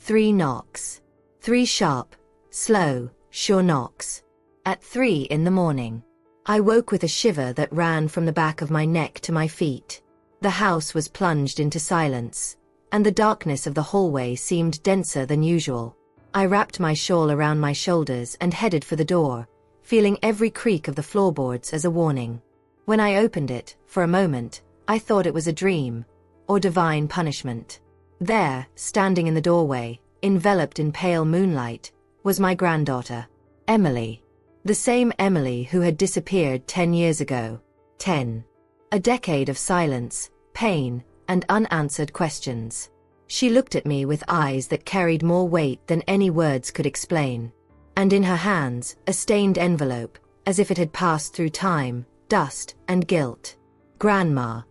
3 knocks. 3 sharp, slow, sure knocks. At 3 in the morning. I woke with a shiver that ran from the back of my neck to my feet. The house was plunged into silence, and the darkness of the hallway seemed denser than usual. I wrapped my shawl around my shoulders and headed for the door, feeling every creak of the floorboards as a warning. When I opened it, for a moment, I thought it was a dream, or divine punishment. There, standing in the doorway, enveloped in pale moonlight, was my granddaughter, Emily. The same Emily who had disappeared 10 years ago. 10. A decade of silence, pain, and unanswered questions. She looked at me with eyes that carried more weight than any words could explain. And in her hands, a stained envelope, as if it had passed through time, dust, and guilt. Grandma.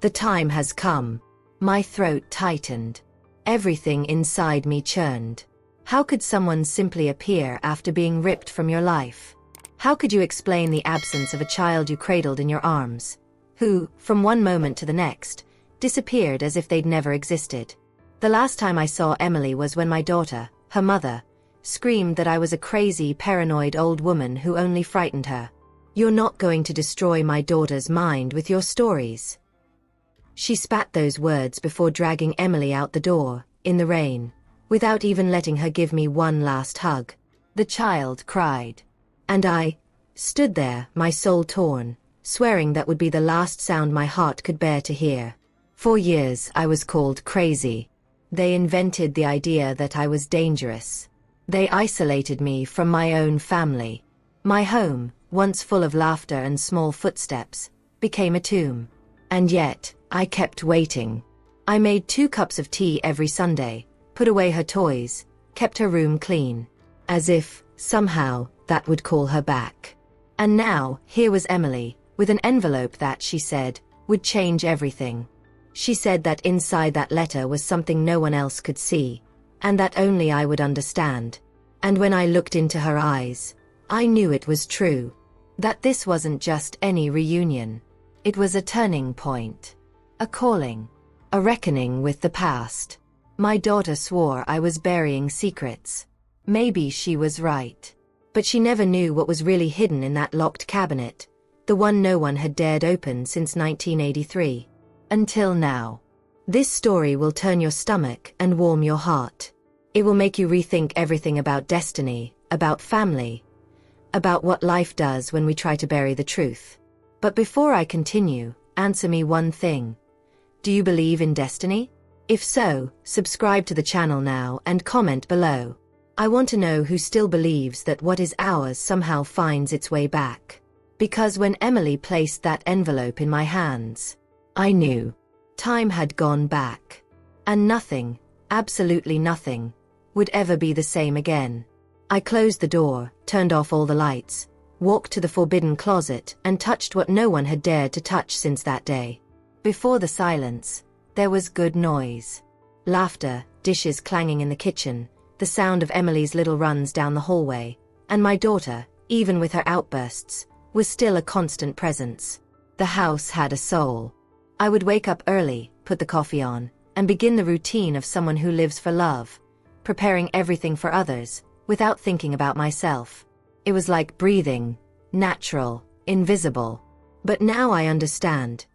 The time has come. My throat tightened. Everything inside me churned. How could someone simply appear after being ripped from your life? How could you explain the absence of a child you cradled in your arms, who, from one moment to the next, disappeared as if they'd never existed? The last time I saw Emily was when my daughter, her mother, screamed that I was a crazy, paranoid old woman who only frightened her. You're not going to destroy my daughter's mind with your stories. She spat those words before dragging Emily out the door, in the rain, without even letting her give me one last hug. The child cried. And I stood there, my soul torn, swearing that would be the last sound my heart could bear to hear. For years I was called crazy. They invented the idea that I was dangerous. They isolated me from my own family. My home, once full of laughter and small footsteps, became a tomb. And yet, I kept waiting. I made 2 cups of tea every Sunday, put away her toys, kept her room clean. As if, somehow, that would call her back. And now, here was Emily, with an envelope that, she said, would change everything. She said that inside that letter was something no one else could see, and that only I would understand. And when I looked into her eyes, I knew it was true. That this wasn't just any reunion. It was a turning point. A calling. A reckoning with the past. My daughter swore I was burying secrets. Maybe she was right. But she never knew what was really hidden in that locked cabinet, the one no one had dared open since 1983. Until now. This story will turn your stomach and warm your heart. It will make you rethink everything about destiny, about family, about what life does when we try to bury the truth. But before I continue, answer me one thing. Do you believe in destiny? If so, subscribe to the channel now and comment below. I want to know who still believes that what is ours somehow finds its way back. Because when Emily placed that envelope in my hands, I knew. Time had gone back. And nothing, absolutely nothing, would ever be the same again. I closed the door, turned off all the lights, walked to the forbidden closet and touched what no one had dared to touch since that day. Before the silence, there was good noise. Laughter, dishes clanging in the kitchen, the sound of Emily's little runs down the hallway, and my daughter, even with her outbursts, was still a constant presence. The house had a soul. I would wake up early, put the coffee on, and begin the routine of someone who lives for love, preparing everything for others, without thinking about myself. It was like breathing, natural, invisible. But now I understand.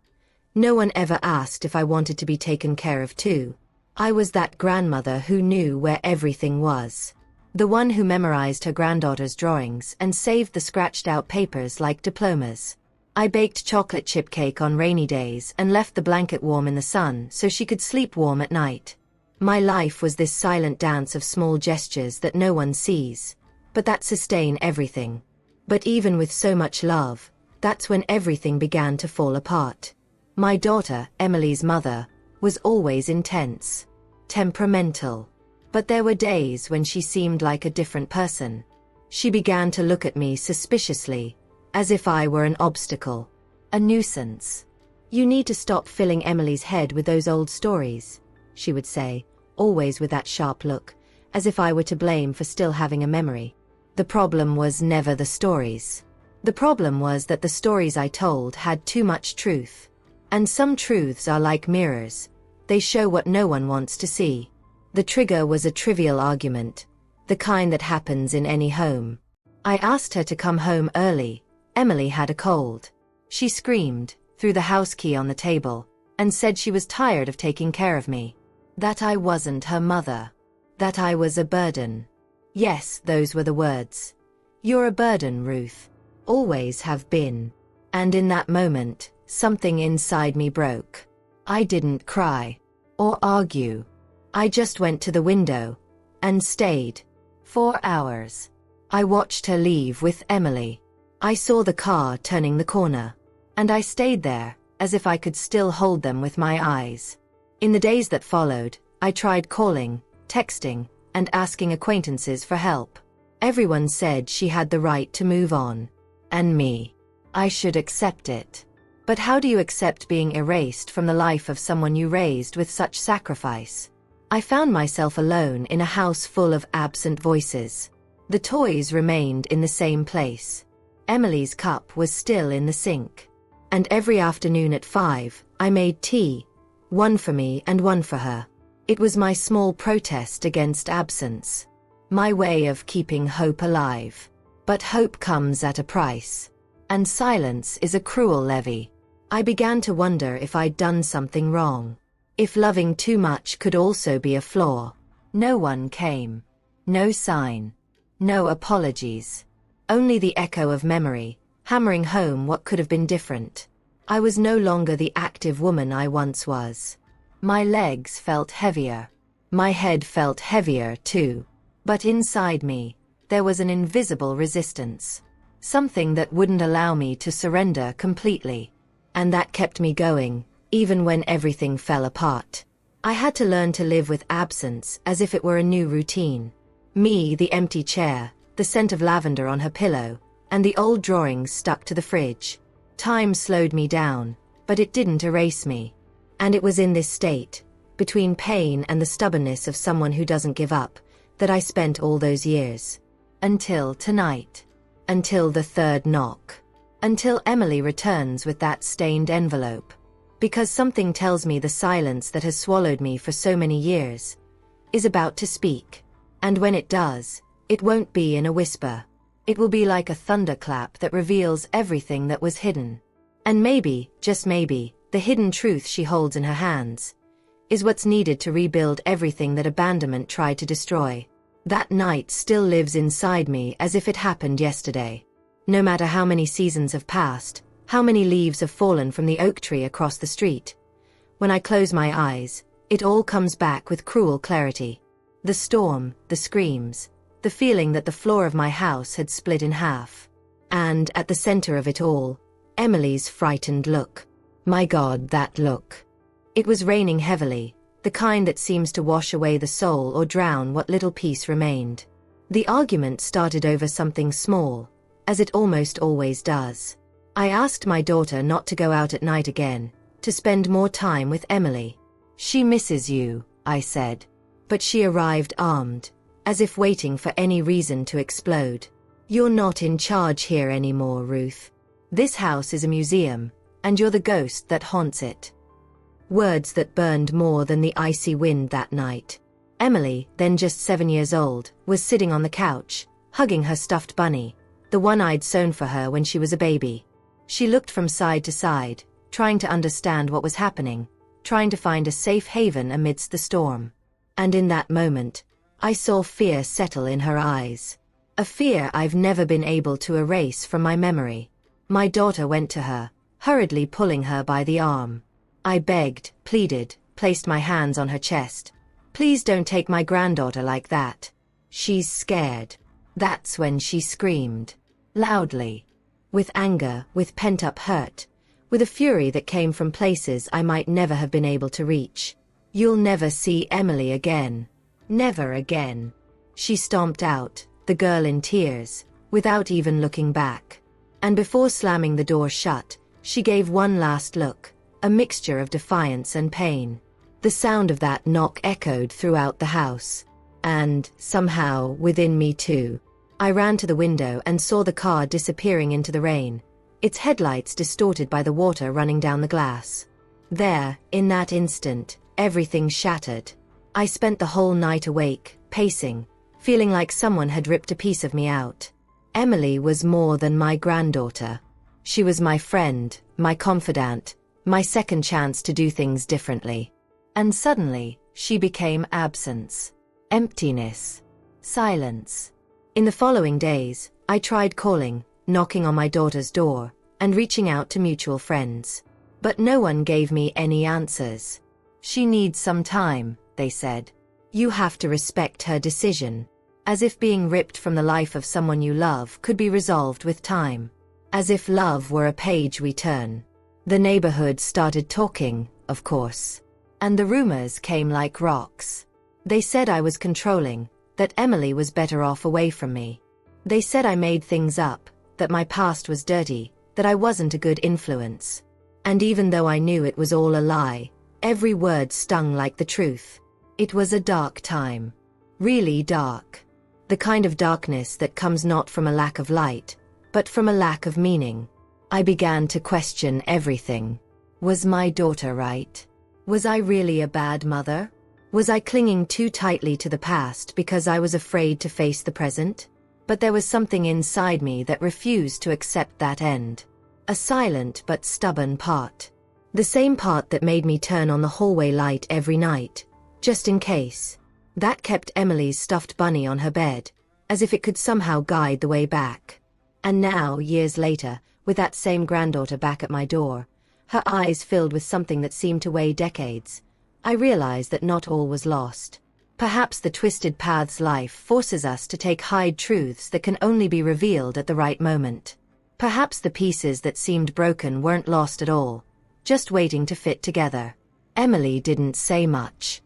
No one ever asked if I wanted to be taken care of too. I was that grandmother who knew where everything was. The one who memorized her granddaughter's drawings and saved the scratched-out papers like diplomas. I baked chocolate chip cake on rainy days and left the blanket warm in the sun so she could sleep warm at night. My life was this silent dance of small gestures that no one sees, but that sustain everything. But even with so much love, that's when everything began to fall apart. My daughter, Emily's mother, was always intense, temperamental. But there were days when she seemed like a different person. She began to look at me suspiciously, as if I were an obstacle, a nuisance. "You need to stop filling Emily's head with those old stories," she would say, always with that sharp look, as if I were to blame for still having a memory. The problem was never the stories. The problem was that the stories I told had too much truth. And some truths are like mirrors. They show what no one wants to see. The trigger was a trivial argument, the kind that happens in any home. I asked her to come home early. Emily had a cold. She screamed, threw the house key on the table, and said she was tired of taking care of me. That I wasn't her mother. That I was a burden. Yes, those were the words. You're a burden, Ruth. Always have been. And in that moment, something inside me broke. I didn't cry. Or argue. I just went to the window. And stayed. 4 hours. I watched her leave with Emily. I saw the car turning the corner. And I stayed there, as if I could still hold them with my eyes. In the days that followed, I tried calling, texting, and asking acquaintances for help. Everyone said she had the right to move on. And me. I should accept it. But how do you accept being erased from the life of someone you raised with such sacrifice? I found myself alone in a house full of absent voices. The toys remained in the same place. Emily's cup was still in the sink. And every afternoon at 5, I made tea. One for me and one for her. It was my small protest against absence. My way of keeping hope alive. But hope comes at a price. And silence is a cruel levy. I began to wonder if I'd done something wrong. If loving too much could also be a flaw. No one came. No sign. No apologies. Only the echo of memory, hammering home what could have been different. I was no longer the active woman I once was. My legs felt heavier. My head felt heavier too. But inside me, there was an invisible resistance. Something that wouldn't allow me to surrender completely. And that kept me going, even when everything fell apart. I had to learn to live with absence as if it were a new routine. Me, the empty chair, the scent of lavender on her pillow, and the old drawings stuck to the fridge. Time slowed me down, but it didn't erase me. And it was in this state, between pain and the stubbornness of someone who doesn't give up, that I spent all those years. Until tonight. Until the third knock. Until Emily returns with that stained envelope. Because something tells me the silence that has swallowed me for so many years is about to speak. And when it does, it won't be in a whisper. It will be like a thunderclap that reveals everything that was hidden. And maybe, just maybe, the hidden truth she holds in her hands is what's needed to rebuild everything that abandonment tried to destroy. That night still lives inside me as if it happened yesterday. No matter how many seasons have passed, how many leaves have fallen from the oak tree across the street. When I close my eyes, it all comes back with cruel clarity. The storm, the screams, the feeling that the floor of my house had split in half. And, at the center of it all, Emily's frightened look. My God, that look. It was raining heavily, the kind that seems to wash away the soul or drown what little peace remained. The argument started over something small, as it almost always does. I asked my daughter not to go out at night again, to spend more time with Emily. She misses you, I said. But she arrived armed, as if waiting for any reason to explode. You're not in charge here anymore, Ruth. This house is a museum, and you're the ghost that haunts it. Words that burned more than the icy wind that night. Emily, then just 7 years old, was sitting on the couch, hugging her stuffed bunny, the one I'd sewn for her when she was a baby. She looked from side to side, trying to understand what was happening, trying to find a safe haven amidst the storm. And in that moment, I saw fear settle in her eyes. A fear I've never been able to erase from my memory. My daughter went to her, hurriedly pulling her by the arm. I begged, pleaded, placed my hands on her chest. Please don't take my granddaughter like that. She's scared. That's when she screamed. Loudly. With anger, with pent-up hurt, with a fury that came from places I might never have been able to reach. You'll never see Emily again. Never again. She stomped out, the girl in tears, without even looking back. And before slamming the door shut, she gave one last look, a mixture of defiance and pain. The sound of that knock echoed throughout the house. And, somehow, within me too. I ran to the window and saw the car disappearing into the rain, its headlights distorted by the water running down the glass. There, in that instant, everything shattered. I spent the whole night awake, pacing, feeling like someone had ripped a piece of me out. Emily was more than my granddaughter. She was my friend, my confidant, my second chance to do things differently. And suddenly, she became absence. Emptiness. Silence. In the following days, I tried calling, knocking on my daughter's door, and reaching out to mutual friends. But no one gave me any answers. She needs some time, they said. You have to respect her decision. As if being ripped from the life of someone you love could be resolved with time. As if love were a page we turn. The neighborhood started talking, of course. And the rumors came like rocks. They said I was controlling, that Emily was better off away from me. They said I made things up, that my past was dirty, that I wasn't a good influence. And even though I knew it was all a lie, every word stung like the truth. It was a dark time. Really dark. The kind of darkness that comes not from a lack of light, but from a lack of meaning. I began to question everything. Was my daughter right? Was I really a bad mother? Was I clinging too tightly to the past because I was afraid to face the present? But there was something inside me that refused to accept that end. A silent but stubborn part. The same part that made me turn on the hallway light every night, just in case. That kept Emily's stuffed bunny on her bed, as if it could somehow guide the way back. And now, years later, with that same granddaughter back at my door, her eyes filled with something that seemed to weigh decades, I realized that not all was lost. Perhaps the twisted paths life forces us to take hide truths that can only be revealed at the right moment. Perhaps the pieces that seemed broken weren't lost at all, just waiting to fit together. Emily didn't say much.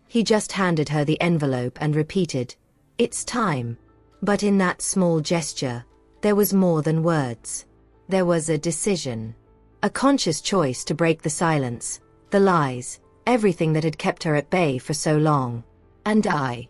He just handed her the envelope and repeated, "It's time." But in that small gesture, there was more than words. There was a decision. A conscious choice to break the silence, the lies, everything that had kept her at bay for so long. And I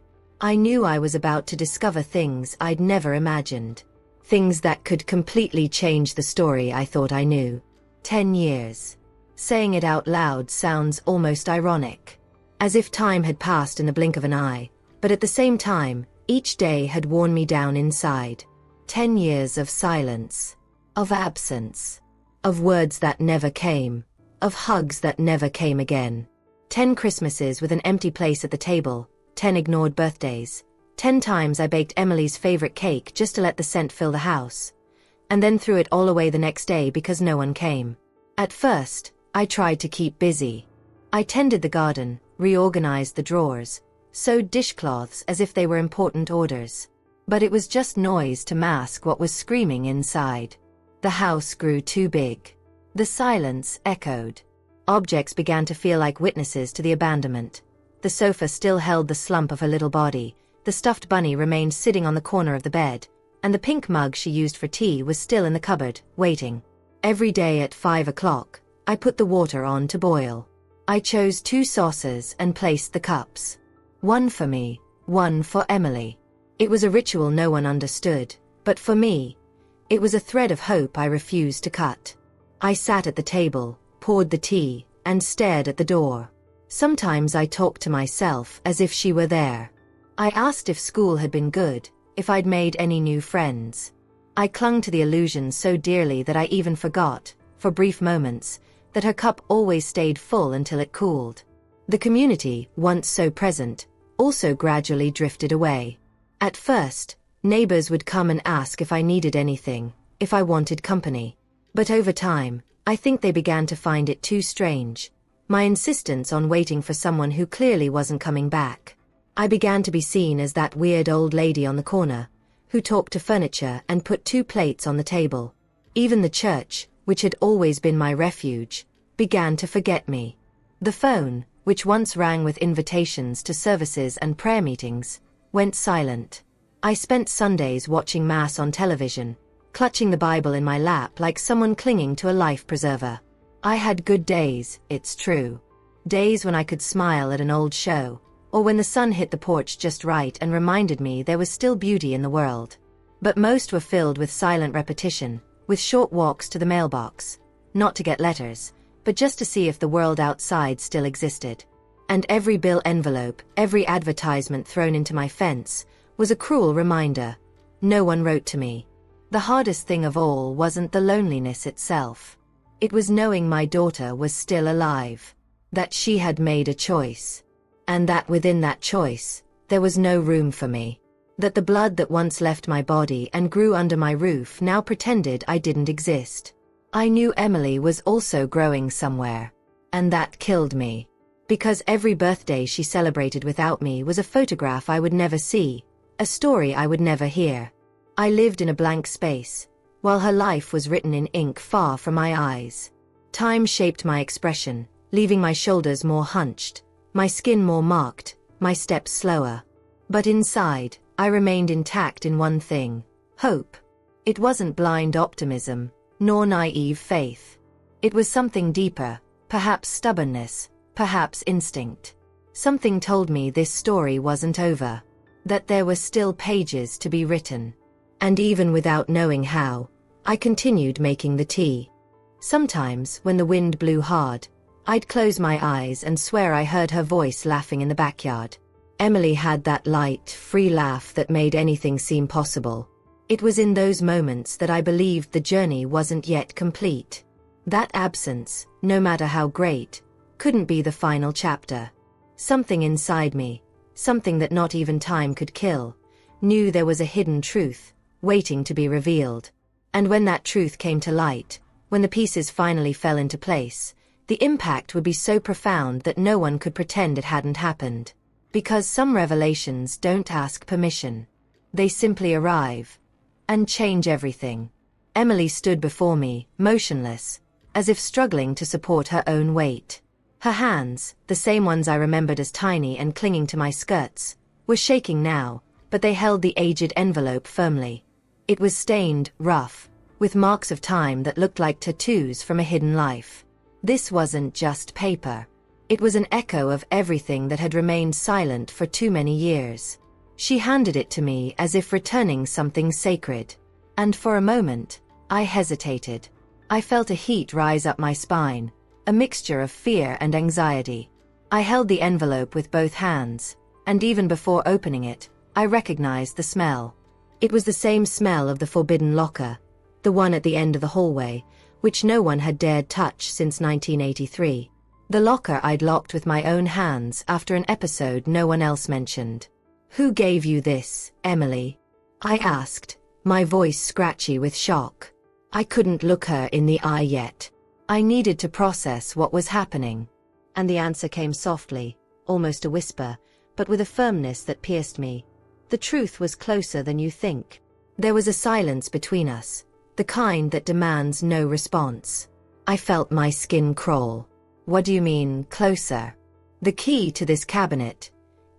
knew I was about to discover things I'd never imagined. Things that could completely change the story I thought I knew. 10 years. Saying it out loud sounds almost ironic. As if time had passed in the blink of an eye, but at the same time, each day had worn me down inside. 10 years of silence. Of absence. Of words that never came. Of hugs that never came again. 10 Christmases with an empty place at the table. 10 ignored birthdays. 10 times I baked Emily's favorite cake just to let the scent fill the house. And then threw it all away the next day because no one came. At first, I tried to keep busy. I tended the garden, reorganized the drawers, sewed dishcloths as if they were important orders. But it was just noise to mask what was screaming inside. The house grew too big. The silence echoed. Objects began to feel like witnesses to the abandonment. The sofa still held the slump of her little body, the stuffed bunny remained sitting on the corner of the bed, and the pink mug she used for tea was still in the cupboard, waiting. Every day at 5 o'clock, I put the water on to boil. I chose 2 saucers and placed the cups. One for me, one for Emily. It was a ritual no one understood, but for me, it was a thread of hope I refused to cut. I sat at the table, poured the tea, and stared at the door. Sometimes I talked to myself as if she were there. I asked if school had been good, if I'd made any new friends. I clung to the illusion so dearly that I even forgot, for brief moments, that her cup always stayed full until it cooled. The community, once so present, also gradually drifted away. At first, neighbors would come and ask if I needed anything, if I wanted company. But over time, I think they began to find it too strange. My insistence on waiting for someone who clearly wasn't coming back. I began to be seen as that weird old lady on the corner, who talked to furniture and put 2 plates on the table. Even the church, which had always been my refuge, began to forget me. The phone, which once rang with invitations to services and prayer meetings, went silent. I spent Sundays watching Mass on television, clutching the Bible in my lap like someone clinging to a life preserver. I had good days, it's true. Days when I could smile at an old show, or when the sun hit the porch just right and reminded me there was still beauty in the world. But most were filled with silent repetition, with short walks to the mailbox, not to get letters, but just to see if the world outside still existed. And every bill envelope, every advertisement thrown into my fence, was a cruel reminder. No one wrote to me. The hardest thing of all wasn't the loneliness itself. It was knowing my daughter was still alive. That she had made a choice. And that within that choice, there was no room for me. That the blood that once left my body and grew under my roof now pretended I didn't exist. I knew Emily was also growing somewhere. And that killed me. Because every birthday she celebrated without me was a photograph I would never see, a story I would never hear. I lived in a blank space, while her life was written in ink far from my eyes. Time shaped my expression, leaving my shoulders more hunched, my skin more marked, my steps slower. But inside, I remained intact in one thing: hope. It wasn't blind optimism, nor naive faith. It was something deeper, perhaps stubbornness, perhaps instinct. Something told me this story wasn't over, that there were still pages to be written. And even without knowing how, I continued making the tea. Sometimes, when the wind blew hard, I'd close my eyes and swear I heard her voice laughing in the backyard. Emily had that light, free laugh that made anything seem possible. It was in those moments that I believed the journey wasn't yet complete. That absence, no matter how great, couldn't be the final chapter. Something inside me, something that not even time could kill, knew there was a hidden truth, waiting to be revealed. And when that truth came to light, when the pieces finally fell into place, the impact would be so profound that no one could pretend it hadn't happened. Because some revelations don't ask permission. They simply arrive and change everything. Emily stood before me, motionless, as if struggling to support her own weight. Her hands, the same ones I remembered as tiny and clinging to my skirts, were shaking now, but they held the aged envelope firmly. It was stained, rough, with marks of time that looked like tattoos from a hidden life. This wasn't just paper. It was an echo of everything that had remained silent for too many years. She handed it to me as if returning something sacred. And for a moment, I hesitated. I felt a heat rise up my spine, a mixture of fear and anxiety. I held the envelope with both hands, and even before opening it, I recognized the smell. It was the same smell of the forbidden locker, the one at the end of the hallway, which no one had dared touch since 1983. The locker I'd locked with my own hands after an episode no one else mentioned. "Who gave you this, Emily?" I asked, my voice scratchy with shock. I couldn't look her in the eye yet. I needed to process what was happening. And the answer came softly, almost a whisper, but with a firmness that pierced me. The truth was closer than you think. There was a silence between us, the kind that demands no response. I felt my skin crawl. "What do you mean, closer?" "The key to this cabinet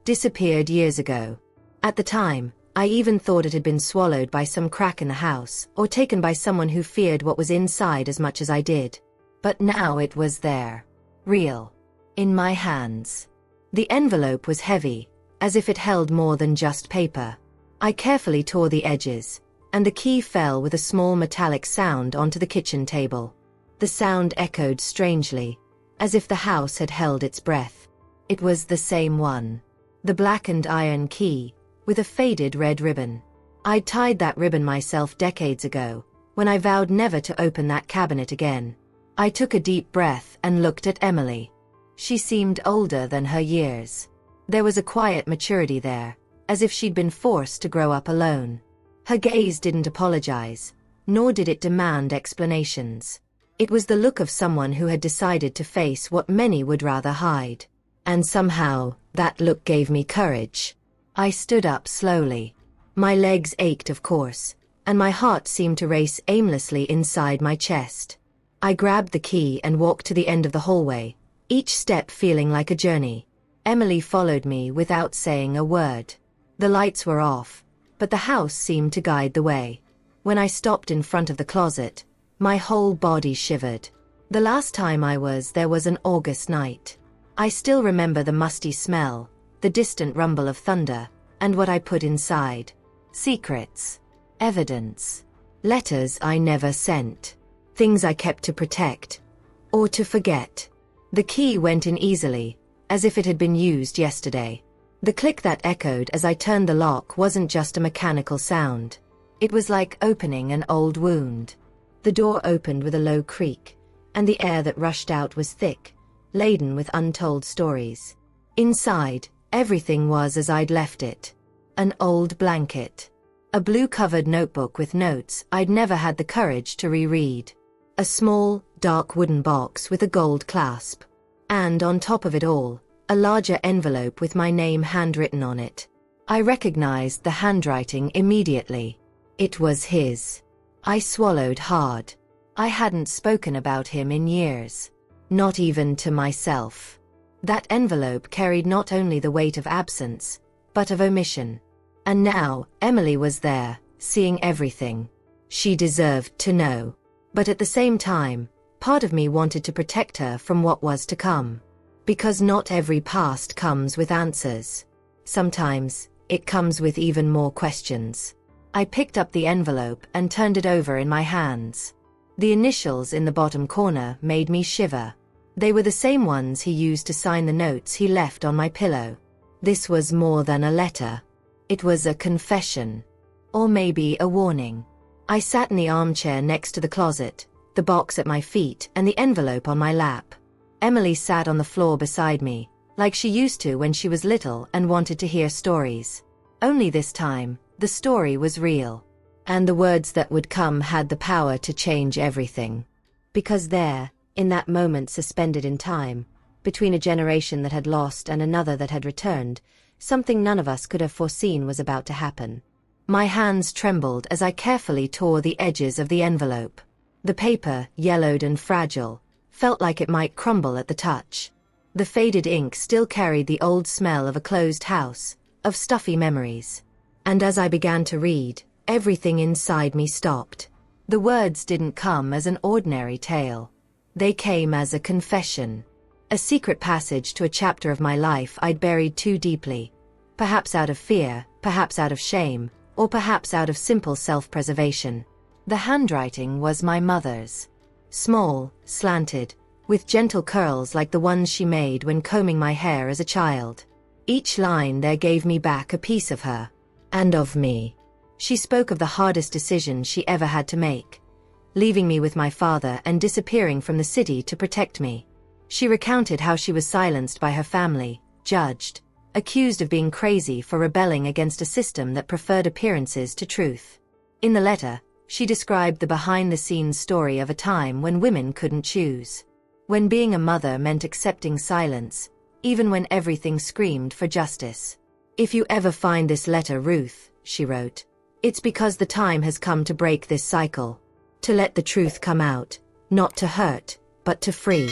disappeared years ago. At the time, I even thought it had been swallowed by some crack in the house, or taken by someone who feared what was inside as much as I did. But now it was there. Real. In my hands. The envelope was heavy, as if it held more than just paper. I carefully tore the edges, and the key fell with a small metallic sound onto the kitchen table. The sound echoed strangely, as if the house had held its breath. It was the same one. The blackened iron key, with a faded red ribbon. I'd tied that ribbon myself decades ago, when I vowed never to open that cabinet again. I took a deep breath and looked at Emily. She seemed older than her years. There was a quiet maturity there, as if she'd been forced to grow up alone. Her gaze didn't apologize, nor did it demand explanations. It was the look of someone who had decided to face what many would rather hide. And somehow, that look gave me courage. I stood up slowly. My legs ached, of course, and my heart seemed to race aimlessly inside my chest. I grabbed the key and walked to the end of the hallway, each step feeling like a journey. Emily followed me without saying a word. The lights were off, but the house seemed to guide the way. When I stopped in front of the closet, my whole body shivered. The last time I was there was an August night. I still remember the musty smell, the distant rumble of thunder, and what I put inside. Secrets. Evidence. Letters I never sent. Things I kept to protect. Or to forget. The key went in easily, as if it had been used yesterday. The click that echoed as I turned the lock wasn't just a mechanical sound. It was like opening an old wound. The door opened with a low creak, and the air that rushed out was thick, laden with untold stories. Inside, everything was as I'd left it. An old blanket. A blue-covered notebook with notes I'd never had the courage to reread. A small, dark wooden box with a gold clasp. And on top of it all, a larger envelope with my name handwritten on it. I recognized the handwriting immediately. It was his. I swallowed hard. I hadn't spoken about him in years. Not even to myself. That envelope carried not only the weight of absence, but of omission. And now, Emily was there, seeing everything. She deserved to know. But at the same time, part of me wanted to protect her from what was to come. Because not every past comes with answers. Sometimes, it comes with even more questions. I picked up the envelope and turned it over in my hands. The initials in the bottom corner made me shiver. They were the same ones he used to sign the notes he left on my pillow. This was more than a letter. It was a confession. Or maybe a warning. I sat in the armchair next to the closet, the box at my feet and the envelope on my lap. Emily sat on the floor beside me, like she used to when she was little and wanted to hear stories. Only this time, the story was real. And the words that would come had the power to change everything. Because there, in that moment suspended in time, between a generation that had lost and another that had returned, something none of us could have foreseen was about to happen. My hands trembled as I carefully tore the edges of the envelope. The paper, yellowed and fragile, felt like it might crumble at the touch. The faded ink still carried the old smell of a closed house, of stuffy memories. And as I began to read, everything inside me stopped. The words didn't come as an ordinary tale. They came as a confession. A secret passage to a chapter of my life I'd buried too deeply. Perhaps out of fear, perhaps out of shame, or perhaps out of simple self-preservation. The handwriting was my mother's. Small, slanted, with gentle curls like the ones she made when combing my hair as a child. Each line there gave me back a piece of her. And of me. She spoke of the hardest decision she ever had to make. Leaving me with my father and disappearing from the city to protect me. She recounted how she was silenced by her family, judged, accused of being crazy for rebelling against a system that preferred appearances to truth. In the letter, she described the behind-the-scenes story of a time when women couldn't choose. When being a mother meant accepting silence, even when everything screamed for justice. "If you ever find this letter, Ruth," she wrote, "it's because the time has come to break this cycle. To let the truth come out, not to hurt, but to free."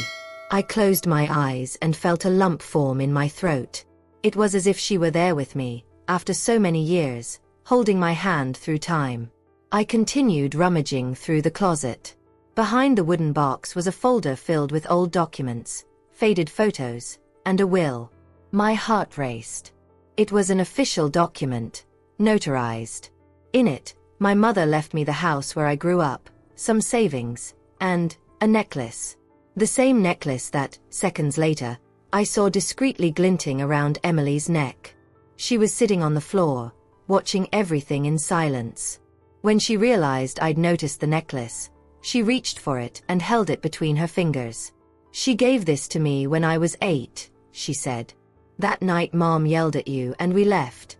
I closed my eyes and felt a lump form in my throat. It was as if she were there with me, after so many years, holding my hand through time. I continued rummaging through the closet. Behind the wooden box was a folder filled with old documents, faded photos, and a will. My heart raced. It was an official document, notarized. In it, my mother left me the house where I grew up, some savings, and a necklace. The same necklace that, seconds later, I saw discreetly glinting around Emily's neck. She was sitting on the floor, watching everything in silence. When she realized I'd noticed the necklace, she reached for it and held it between her fingers. "She gave this to me when I was 8, she said. "That night Mom yelled at you and we left.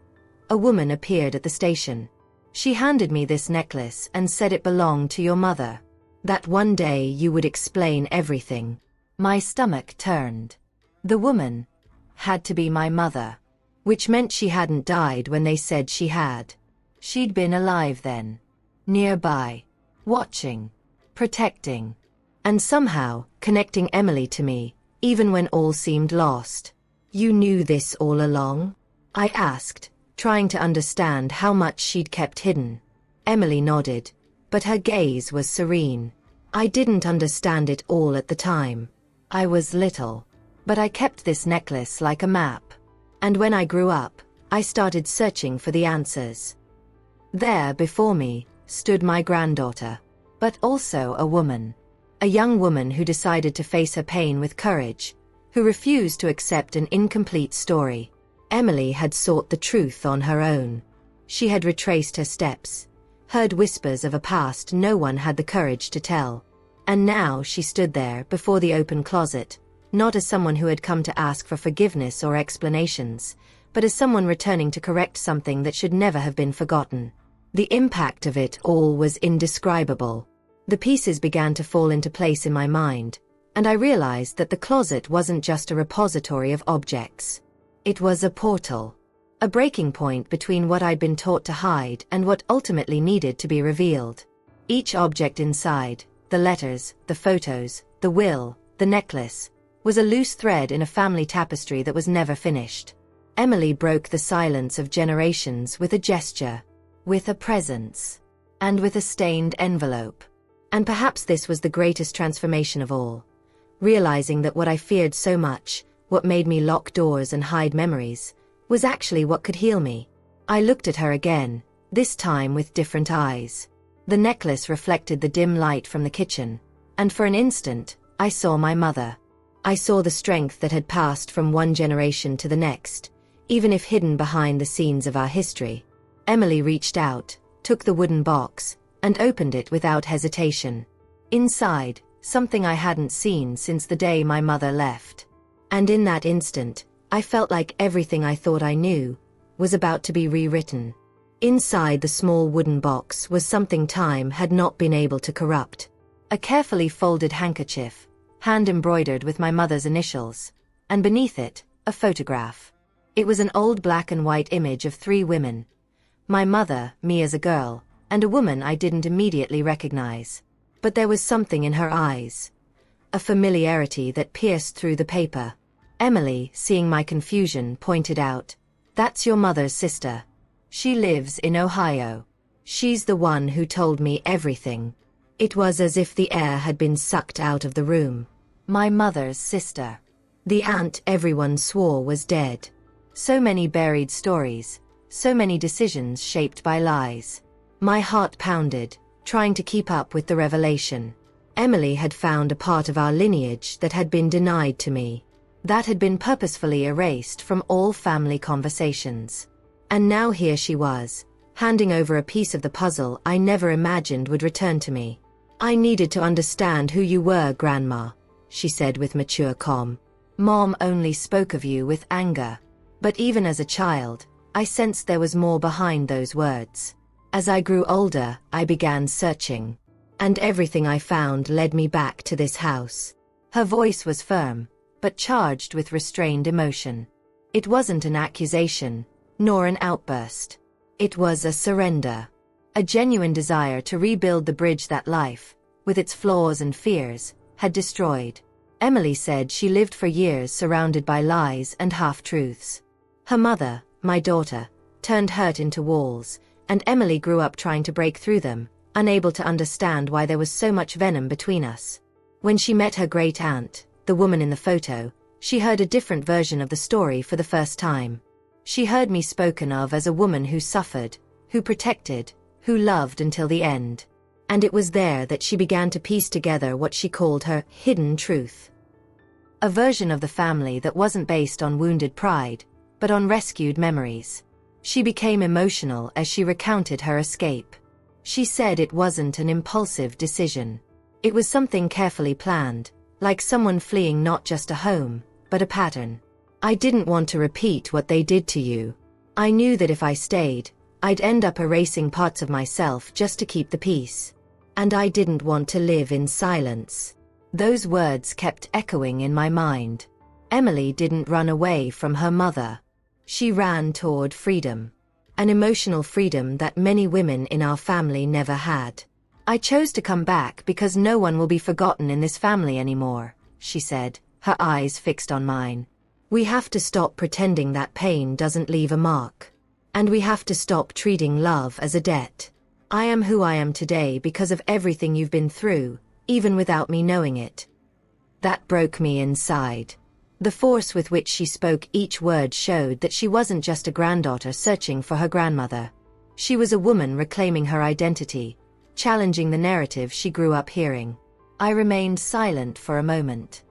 A woman appeared at the station. She handed me this necklace and said it belonged to your mother. That one day you would explain everything." My stomach turned. The woman had to be my mother, which meant she hadn't died when they said she had. She'd been alive then, nearby, watching, protecting, and somehow connecting Emily to me, even when all seemed lost. "You knew this all along?" I asked, trying to understand how much she'd kept hidden. Emily nodded, but her gaze was serene. "I didn't understand it all at the time. I was little. But I kept this necklace like a map. And when I grew up, I started searching for the answers." There before me stood my granddaughter, but also a woman. A young woman who decided to face her pain with courage, who refused to accept an incomplete story. Emily had sought the truth on her own. She had retraced her steps, heard whispers of a past no one had the courage to tell. And now she stood there before the open closet, not as someone who had come to ask for forgiveness or explanations, but as someone returning to correct something that should never have been forgotten. The impact of it all was indescribable. The pieces began to fall into place in my mind, and I realized that the closet wasn't just a repository of objects. It was a portal. A breaking point between what I'd been taught to hide and what ultimately needed to be revealed. Each object inside, the letters, the photos, the will, the necklace, was a loose thread in a family tapestry that was never finished. Emily broke the silence of generations with a gesture, with a presence, and with a stained envelope. And perhaps this was the greatest transformation of all. Realizing that what I feared so much, what made me lock doors and hide memories, was actually what could heal me. I looked at her again, this time with different eyes. The necklace reflected the dim light from the kitchen, and for an instant, I saw my mother. I saw the strength that had passed from one generation to the next, even if hidden behind the scenes of our history. Emily reached out, took the wooden box, and opened it without hesitation. Inside, something I hadn't seen since the day my mother left. And in that instant, I felt like everything I thought I knew was about to be rewritten. Inside the small wooden box was something time had not been able to corrupt. A carefully folded handkerchief, hand-embroidered with my mother's initials, and beneath it, a photograph. It was an old black and white image of 3 women. My mother, me as a girl, and a woman I didn't immediately recognize. But there was something in her eyes. A familiarity that pierced through the paper. Emily, seeing my confusion, pointed out, "That's your mother's sister. She lives in Ohio. She's the one who told me everything." It was as if the air had been sucked out of the room. My mother's sister. The aunt everyone swore was dead. So many buried stories, so many decisions shaped by lies. My heart pounded, trying to keep up with the revelation. Emily had found a part of our lineage that had been denied to me. That had been purposefully erased from all family conversations. And now here she was, handing over a piece of the puzzle I never imagined would return to me. "I needed to understand who you were, Grandma," she said with mature calm. "Mom only spoke of you with anger. But even as a child, I sensed there was more behind those words. As I grew older, I began searching. And everything I found led me back to this house." Her voice was firm, but charged with restrained emotion. It wasn't an accusation, nor an outburst. It was a surrender. A genuine desire to rebuild the bridge that life, with its flaws and fears, had destroyed. Emily said she lived for years surrounded by lies and half-truths. Her mother, my daughter, turned hurt into walls, and Emily grew up trying to break through them, unable to understand why there was so much venom between us. When she met her great-aunt, the woman in the photo, she heard a different version of the story for the first time. She heard me spoken of as a woman who suffered, who protected, who loved until the end. And it was there that she began to piece together what she called her hidden truth. A version of the family that wasn't based on wounded pride, but on rescued memories. She became emotional as she recounted her escape. She said it wasn't an impulsive decision. It was something carefully planned, like someone fleeing not just a home, but a pattern. "I didn't want to repeat what they did to you. I knew that if I stayed, I'd end up erasing parts of myself just to keep the peace. And I didn't want to live in silence." Those words kept echoing in my mind. Emily didn't run away from her mother. She ran toward freedom. An emotional freedom that many women in our family never had. "I chose to come back because no one will be forgotten in this family anymore," she said, her eyes fixed on mine. "We have to stop pretending that pain doesn't leave a mark. And we have to stop treating love as a debt. I am who I am today because of everything you've been through, even without me knowing it." That broke me inside. The force with which she spoke each word showed that she wasn't just a granddaughter searching for her grandmother. She was a woman reclaiming her identity, challenging the narrative she grew up hearing. I remained silent for a moment.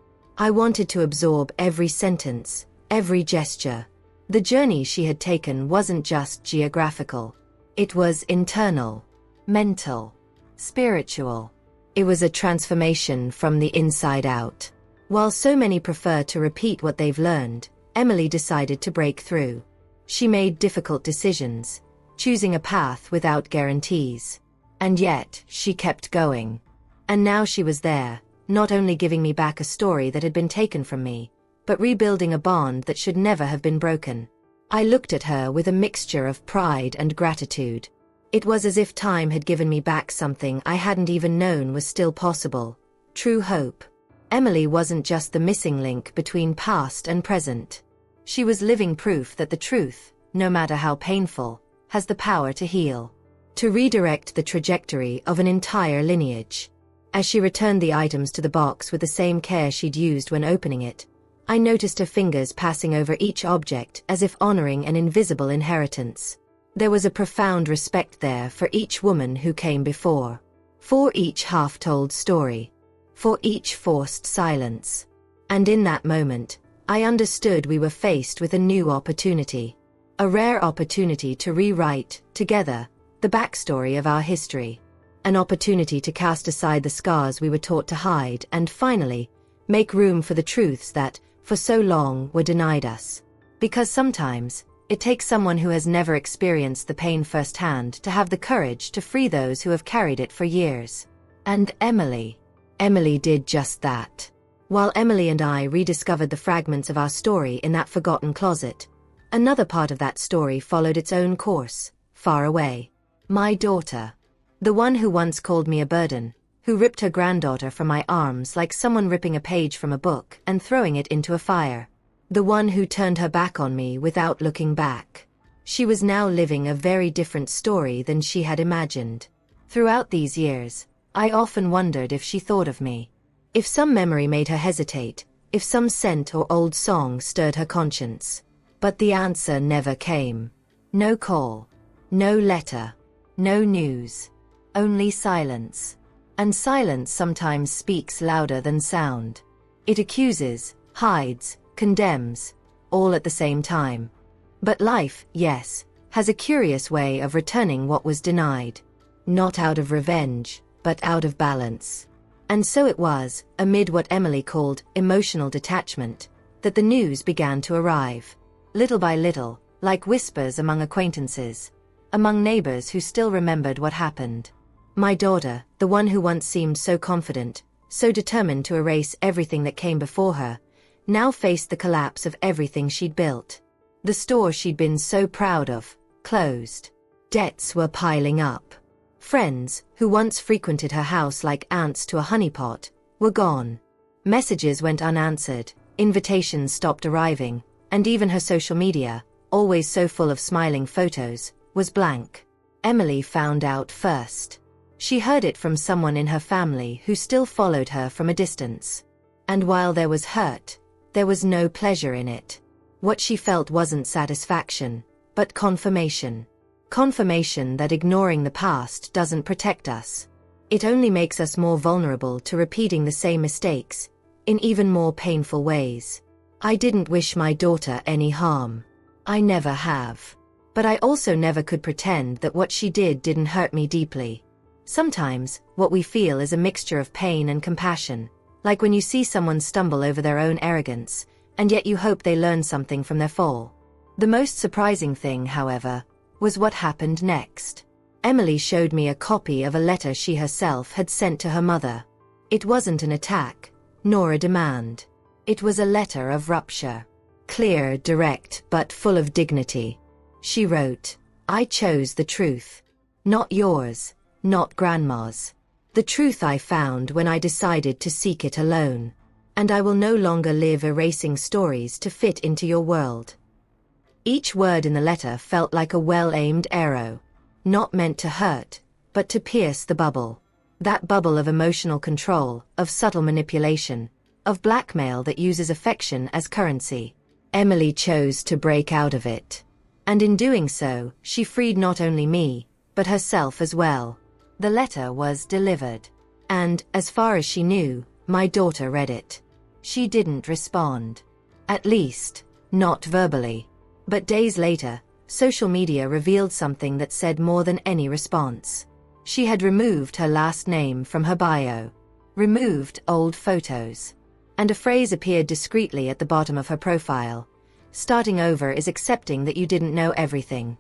I wanted to absorb every sentence, every gesture. The journey she had taken wasn't just geographical. It was internal, mental, spiritual. It was a transformation from the inside out. While so many prefer to repeat what they've learned, Emily decided to break through. She made difficult decisions, choosing a path without guarantees. And yet, she kept going. And now she was there, not only giving me back a story that had been taken from me, but rebuilding a bond that should never have been broken. I looked at her with a mixture of pride and gratitude. It was as if time had given me back something I hadn't even known was still possible. True hope. Emily wasn't just the missing link between past and present. She was living proof that the truth, no matter how painful, has the power to heal, to redirect the trajectory of an entire lineage. As she returned the items to the box with the same care she'd used when opening it, I noticed her fingers passing over each object as if honoring an invisible inheritance. There was a profound respect there for each woman who came before, for each half-told story, for each forced silence. And in that moment, I understood we were faced with a new opportunity. A rare opportunity to rewrite, together, the backstory of our history. An opportunity to cast aside the scars we were taught to hide and finally, make room for the truths that, for so long, were denied us. Because sometimes, it takes someone who has never experienced the pain firsthand to have the courage to free those who have carried it for years. And Emily did just that. While Emily and I rediscovered the fragments of our story in that forgotten closet, another part of that story followed its own course, far away. My daughter. The one who once called me a burden, who ripped her granddaughter from my arms like someone ripping a page from a book and throwing it into a fire. The one who turned her back on me without looking back. She was now living a very different story than she had imagined. Throughout these years, I often wondered if she thought of me. If some memory made her hesitate, if some scent or old song stirred her conscience. But the answer never came. No call. No letter. No news. Only silence. And silence sometimes speaks louder than sound. It accuses, hides, condemns, all at the same time. But life, yes, has a curious way of returning what was denied. Not out of revenge, but out of balance. And so it was, amid what Emily called emotional detachment, that the news began to arrive. Little by little, like whispers among acquaintances, among neighbors who still remembered what happened. My daughter, the one who once seemed so confident, so determined to erase everything that came before her, now faced the collapse of everything she'd built. The store she'd been so proud of, closed. Debts were piling up. Friends, who once frequented her house like ants to a honeypot, were gone. Messages went unanswered, invitations stopped arriving, and even her social media, always so full of smiling photos, was blank. Emily found out first. She heard it from someone in her family who still followed her from a distance. And while there was hurt, there was no pleasure in it. What she felt wasn't satisfaction, but confirmation. Confirmation that ignoring the past doesn't protect us. It only makes us more vulnerable to repeating the same mistakes, in even more painful ways. I didn't wish my daughter any harm. I never have. But I also never could pretend that what she did didn't hurt me deeply. Sometimes, what we feel is a mixture of pain and compassion, like when you see someone stumble over their own arrogance, and yet you hope they learn something from their fall. The most surprising thing, however, was what happened next. Emily showed me a copy of a letter she herself had sent to her mother. It wasn't an attack, nor a demand. It was a letter of rupture. Clear, direct, but full of dignity. She wrote, "I chose the truth. Not yours, not Grandma's. The truth I found when I decided to seek it alone. And I will no longer live erasing stories to fit into your world." Each word in the letter felt like a well-aimed arrow, not meant to hurt, but to pierce the bubble. That bubble of emotional control, of subtle manipulation, of blackmail that uses affection as currency. Emily chose to break out of it. And in doing so, she freed not only me, but herself as well. The letter was delivered. And, as far as she knew, my daughter read it. She didn't respond. At least, not verbally. But days later, social media revealed something that said more than any response. She had removed her last name from her bio, removed old photos, and a phrase appeared discreetly at the bottom of her profile. Starting over is accepting that you didn't know everything.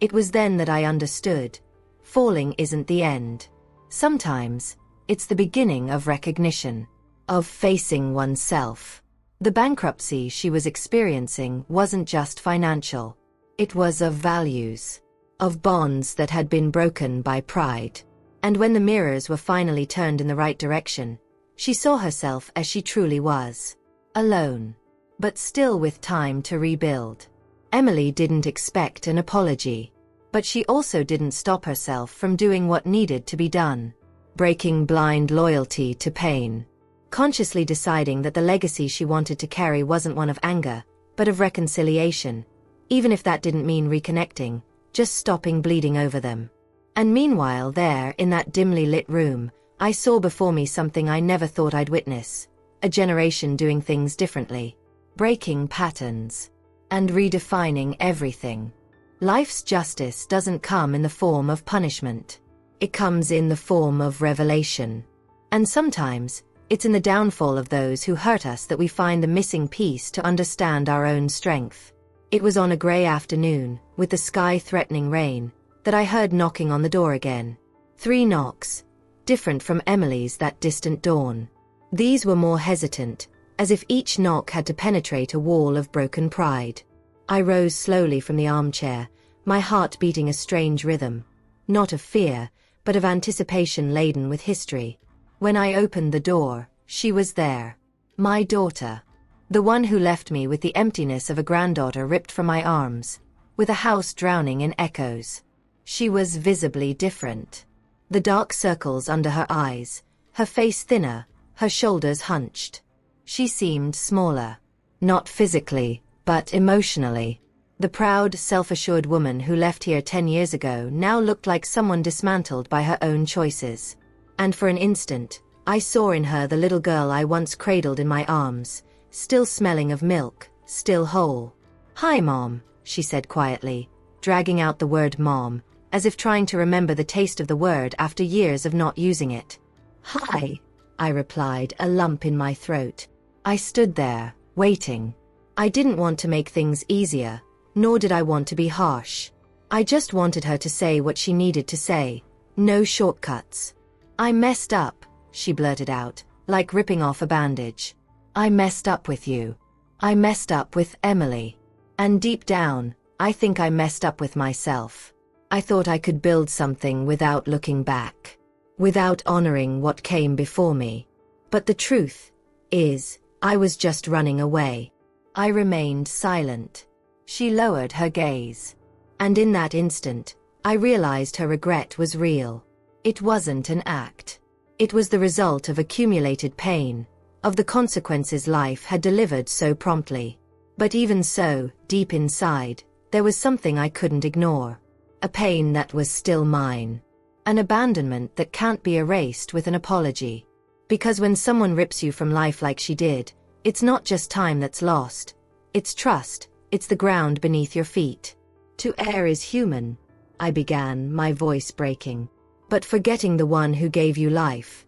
It was then that I understood. Falling isn't the end. Sometimes, it's the beginning of recognition, of facing oneself. The bankruptcy she was experiencing wasn't just financial. It was of values, of bonds that had been broken by pride. And when the mirrors were finally turned in the right direction, she saw herself as she truly was. Alone, but still with time to rebuild. Emily didn't expect an apology, but she also didn't stop herself from doing what needed to be done. Breaking blind loyalty to pain. Consciously deciding that the legacy she wanted to carry wasn't one of anger, but of reconciliation, even if that didn't mean reconnecting, just stopping bleeding over them. And meanwhile there, in that dimly lit room, I saw before me something I never thought I'd witness. A generation doing things differently. Breaking patterns. And redefining everything. Life's justice doesn't come in the form of punishment. It comes in the form of revelation. And sometimes, it's in the downfall of those who hurt us that we find the missing piece to understand our own strength. It was on a grey afternoon, with the sky threatening rain, that I heard knocking on the door again. 3 knocks, different from Emily's that distant dawn. These were more hesitant, as if each knock had to penetrate a wall of broken pride. I rose slowly from the armchair, my heart beating a strange rhythm. Not of fear, but of anticipation laden with history. When I opened the door, she was there. My daughter. The one who left me with the emptiness of a granddaughter ripped from my arms, with a house drowning in echoes. She was visibly different. The dark circles under her eyes, her face thinner, her shoulders hunched. She seemed smaller. Not physically, but emotionally. The proud, self-assured woman who left here 10 years ago now looked like someone dismantled by her own choices. And for an instant, I saw in her the little girl I once cradled in my arms, still smelling of milk, still whole. "Hi, Mom," she said quietly, dragging out the word mom, as if trying to remember the taste of the word after years of not using it. "Hi," I replied, a lump in my throat. I stood there, waiting. I didn't want to make things easier, nor did I want to be harsh. I just wanted her to say what she needed to say. No shortcuts. "I messed up," she blurted out, like ripping off a bandage. "I messed up with you. I messed up with Emily. And deep down, I think I messed up with myself. I thought I could build something without looking back. Without honoring what came before me. But the truth is, I was just running away." I remained silent. She lowered her gaze. And in that instant, I realized her regret was real. It wasn't an act. It was the result of accumulated pain, of the consequences life had delivered so promptly. But even so, deep inside, there was something I couldn't ignore. A pain that was still mine. An abandonment that can't be erased with an apology. Because when someone rips you from life like she did, it's not just time that's lost. It's trust, it's the ground beneath your feet. "To err is human," I began, my voice breaking. "But forgetting the one who gave you life,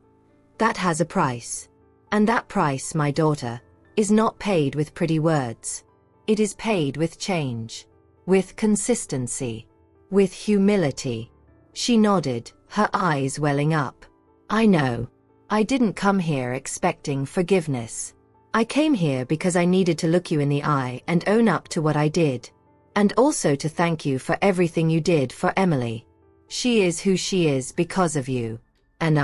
that has a price. And that price, my daughter, is not paid with pretty words. It is paid with change. With consistency. With humility." She nodded, her eyes welling up. "I know. I didn't come here expecting forgiveness. I came here because I needed to look you in the eye and own up to what I did. And also to thank you for everything you did for Emily. She is who she is because of you. And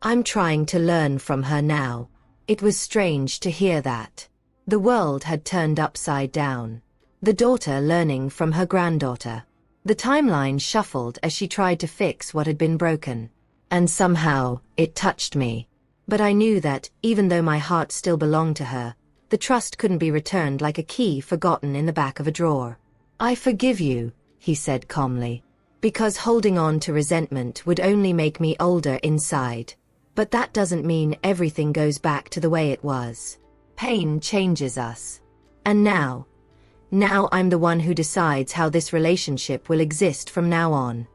I'm trying to learn from her now." It was strange to hear that. The world had turned upside down. The daughter learning from her granddaughter. The timeline shuffled as she tried to fix what had been broken. And somehow, it touched me. But I knew that, even though my heart still belonged to her, the trust couldn't be returned like a key forgotten in the back of a drawer. "I forgive you," he said calmly. "Because holding on to resentment would only make me older inside. But that doesn't mean everything goes back to the way it was. Pain changes us. And now I'm the one who decides how this relationship will exist from now on."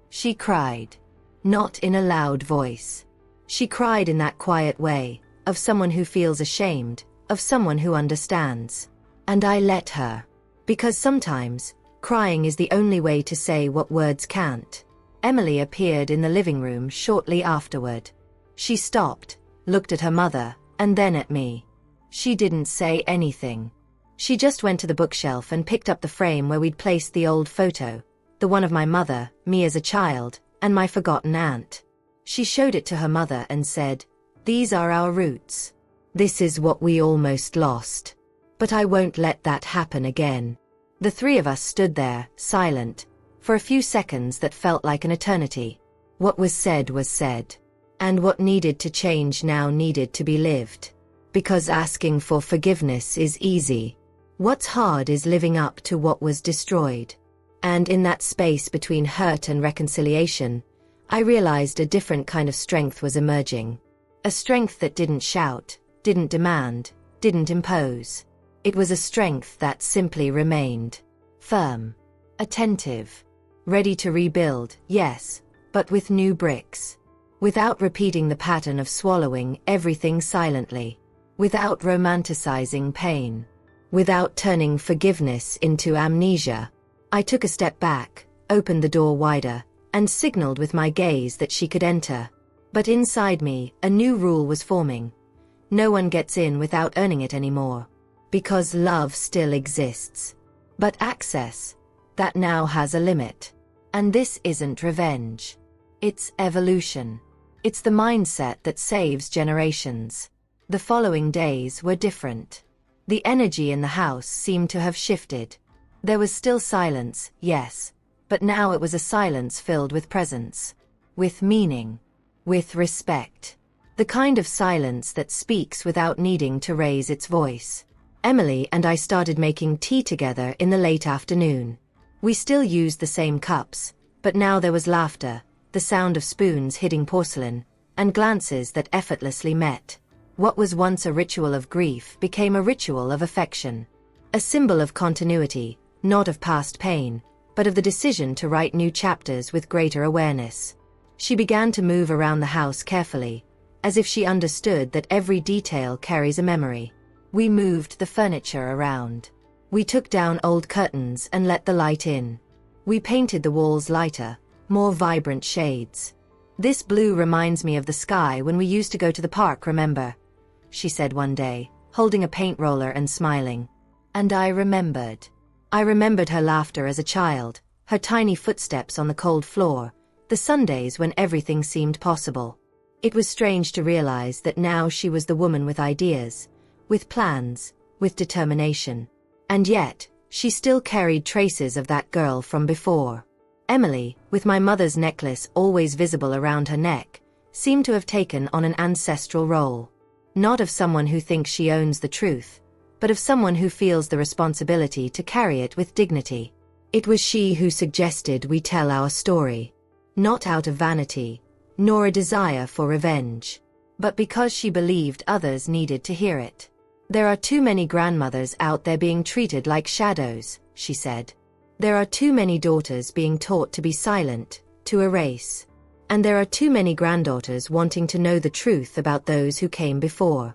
She cried. Not in a loud voice. She cried in that quiet way, of someone who feels ashamed, of someone who understands. And I let her. Because sometimes, crying is the only way to say what words can't. Emily appeared in the living room shortly afterward. She stopped, looked at her mother, and then at me. She didn't say anything. She just went to the bookshelf and picked up the frame where we'd placed the old photo, the one of my mother, me as a child, and my forgotten aunt. She showed it to her mother and said, "These are our roots. This is what we almost lost. But I won't let that happen again." The three of us stood there, silent, for a few seconds that felt like an eternity. What was said was said. And what needed to change now needed to be lived. Because asking for forgiveness is easy. What's hard is living up to what was destroyed. And in that space between hurt and reconciliation, I realized a different kind of strength was emerging. A strength that didn't shout, didn't demand, didn't impose. It was a strength that simply remained. Firm. Attentive. Ready to rebuild, yes, but with new bricks. Without repeating the pattern of swallowing everything silently. Without romanticizing pain. Without turning forgiveness into amnesia. I took a step back, opened the door wider, and signaled with my gaze that she could enter. But inside me, a new rule was forming. No one gets in without earning it anymore. Because love still exists. But access, that now has a limit. And this isn't revenge. It's evolution. It's the mindset that saves generations. The following days were different. The energy in the house seemed to have shifted. There was still silence, yes, but now it was a silence filled with presence. With meaning. With respect. The kind of silence that speaks without needing to raise its voice. Emily and I started making tea together in the late afternoon. We still used the same cups, but now there was laughter, the sound of spoons hitting porcelain, and glances that effortlessly met. What was once a ritual of grief became a ritual of affection. A symbol of continuity, not of past pain, but of the decision to write new chapters with greater awareness. She began to move around the house carefully, as if she understood that every detail carries a memory. We moved the furniture around. We took down old curtains and let the light in. We painted the walls lighter, more vibrant shades. "This blue reminds me of the sky when we used to go to the park, remember?" she said one day, holding a paint roller and smiling. And I remembered. I remembered her laughter as a child, her tiny footsteps on the cold floor, the Sundays when everything seemed possible. It was strange to realize that now she was the woman with ideas, with plans, with determination. And yet, she still carried traces of that girl from before. Emily, with my mother's necklace always visible around her neck, seemed to have taken on an ancestral role. Not of someone who thinks she owns the truth, but of someone who feels the responsibility to carry it with dignity. It was she who suggested we tell our story. Not out of vanity, nor a desire for revenge, but because she believed others needed to hear it. "There are too many grandmothers out there being treated like shadows," she said. "There are too many daughters being taught to be silent, to erase. And there are too many granddaughters wanting to know the truth about those who came before."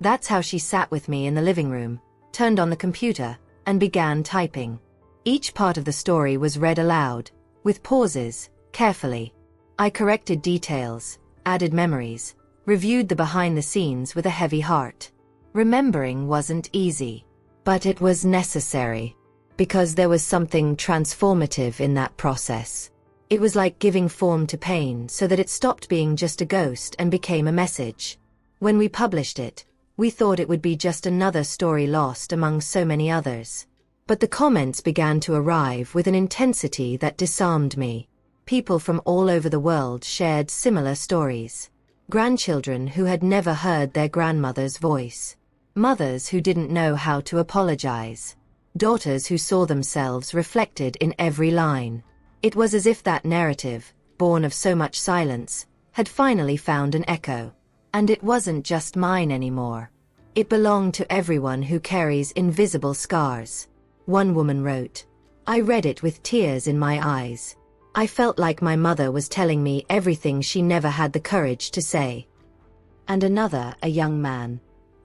That's how she sat with me in the living room, turned on the computer, and began typing. Each part of the story was read aloud, with pauses, carefully. I corrected details, added memories, reviewed the behind the scenes with a heavy heart. Remembering wasn't easy, but it was necessary, because there was something transformative in that process. It was like giving form to pain so that it stopped being just a ghost and became a message. When we published it, we thought it would be just another story lost among so many others. But the comments began to arrive with an intensity that disarmed me. People from all over the world shared similar stories. Grandchildren who had never heard their grandmother's voice. Mothers who didn't know how to apologize. Daughters who saw themselves reflected in every line. It was as if that narrative, born of so much silence, had finally found an echo. And it wasn't just mine anymore. It belonged to everyone who carries invisible scars. One woman wrote. I read it with tears in my eyes. I felt like my mother was telling me everything she never had the courage to say. And another, a young man.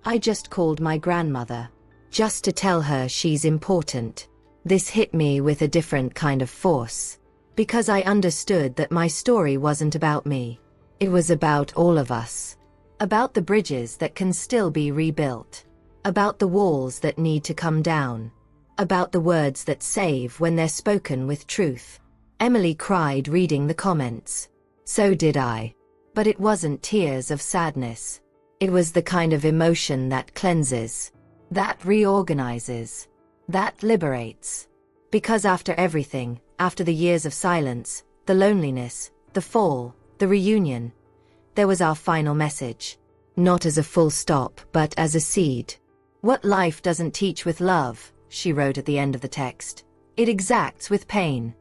I just called my grandmother. Just to tell her she's important. This hit me with a different kind of force. Because I understood that my story wasn't about me. It was about all of us. About the bridges that can still be rebuilt. About the walls that need to come down. About the words that save when they're spoken with truth. Emily cried reading the comments. So did I. But it wasn't tears of sadness. It was the kind of emotion that cleanses. That reorganizes. That liberates. Because after everything, after the years of silence, the loneliness, the fall, the reunion, there was our final message. Not as a full stop, but as a seed. What life doesn't teach with love, she wrote at the end of the text, it exacts with pain.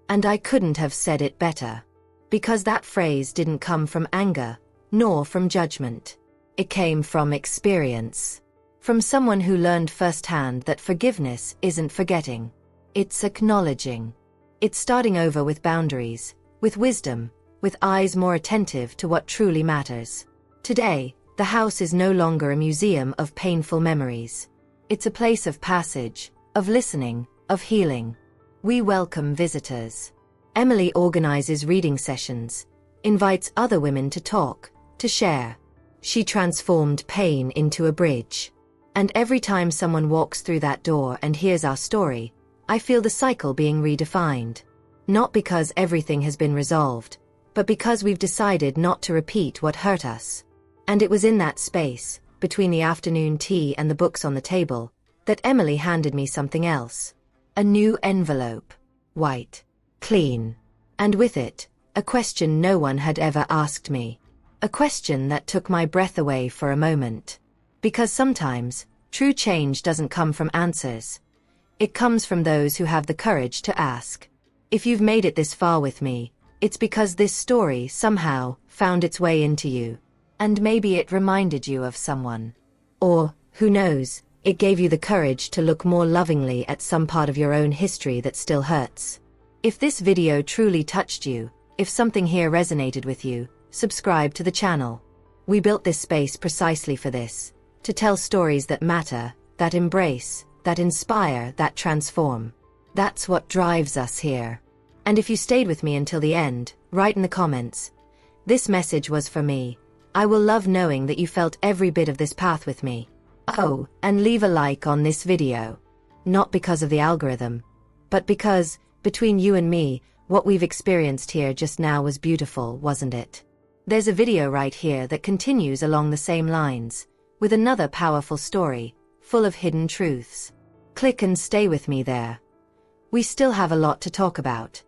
And I couldn't have said it better. Because that phrase didn't come from anger, nor from judgment. It came from experience. From someone who learned firsthand that forgiveness isn't forgetting. It's acknowledging. It's starting over with boundaries, with wisdom, with eyes more attentive to what truly matters. Today, the house is no longer a museum of painful memories. It's a place of passage, of listening, of healing. We welcome visitors. Emily organizes reading sessions, invites other women to talk, to share. She transformed pain into a bridge. And every time someone walks through that door and hears our story, I feel the cycle being redefined. Not because everything has been resolved, but because we've decided not to repeat what hurt us. And it was in that space, between the afternoon tea and the books on the table, that Emily handed me something else. A new envelope. White. Clean. And with it, a question no one had ever asked me. A question that took my breath away for a moment. Because sometimes, true change doesn't come from answers. It comes from those who have the courage to ask. If you've made it this far with me, it's because this story somehow found its way into you. And maybe it reminded you of someone. Or, who knows, it gave you the courage to look more lovingly at some part of your own history that still hurts. If this video truly touched you, if something here resonated with you, subscribe to the channel. We built this space precisely for this. To tell stories that matter, that embrace, that inspire, that transform. That's what drives us here. And if you stayed with me until the end, write in the comments. This message was for me. I will love knowing that you felt every bit of this path with me. Oh, and leave a like on this video. Not because of the algorithm, but because, between you and me, what we've experienced here just now was beautiful, wasn't it? There's a video right here that continues along the same lines, with another powerful story, full of hidden truths. Click and stay with me there. We still have a lot to talk about.